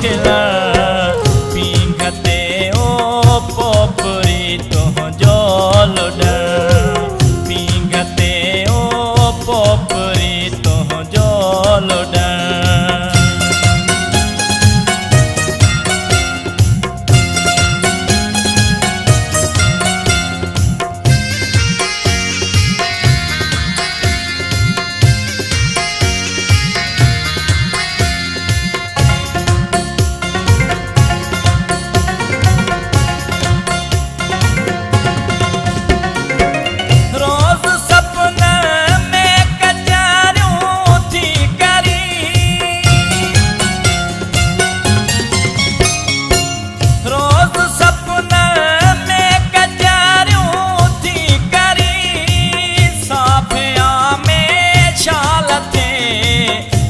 खिला पींघते ओ पोपरी तो जलडा पींघते ओ पोपरी तो जलडा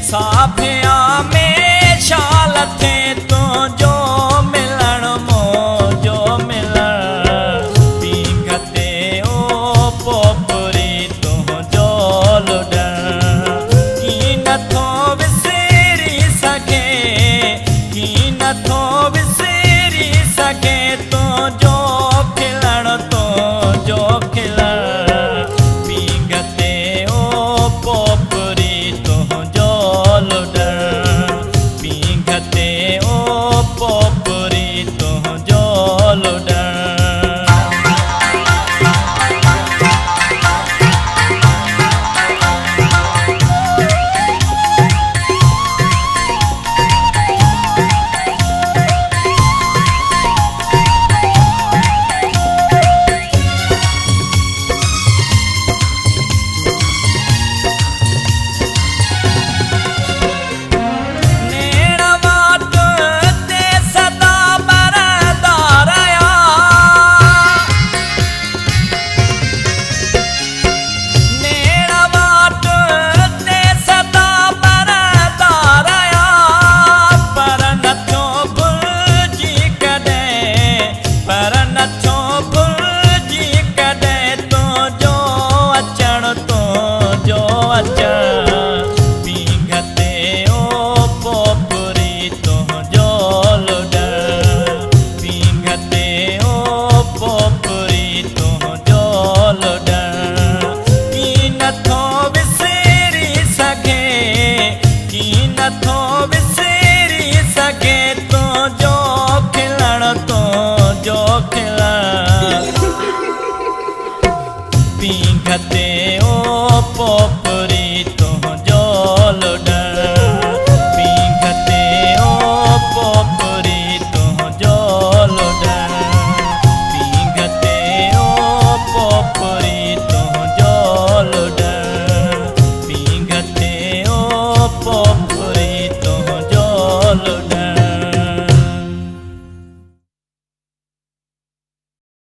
साफिया में शाल थे तो जो मिलन मो जो मिलन पींघते ओ पोपरी तो जलडा की नथो विसरी सके की नथो विसरी सके तो जो खिलन तो जो खिलन पींघते ओ पोपरी तो पींघते ओ पोपरी तो जलडा पींघते ओ पोपरी तो जलडा पींघते ओ पोपरी तो जलडा की नथो विसरी सके की नथो विसरी सके तो जो खिलन तो जो खिलन पींघते ओ पोपरी तो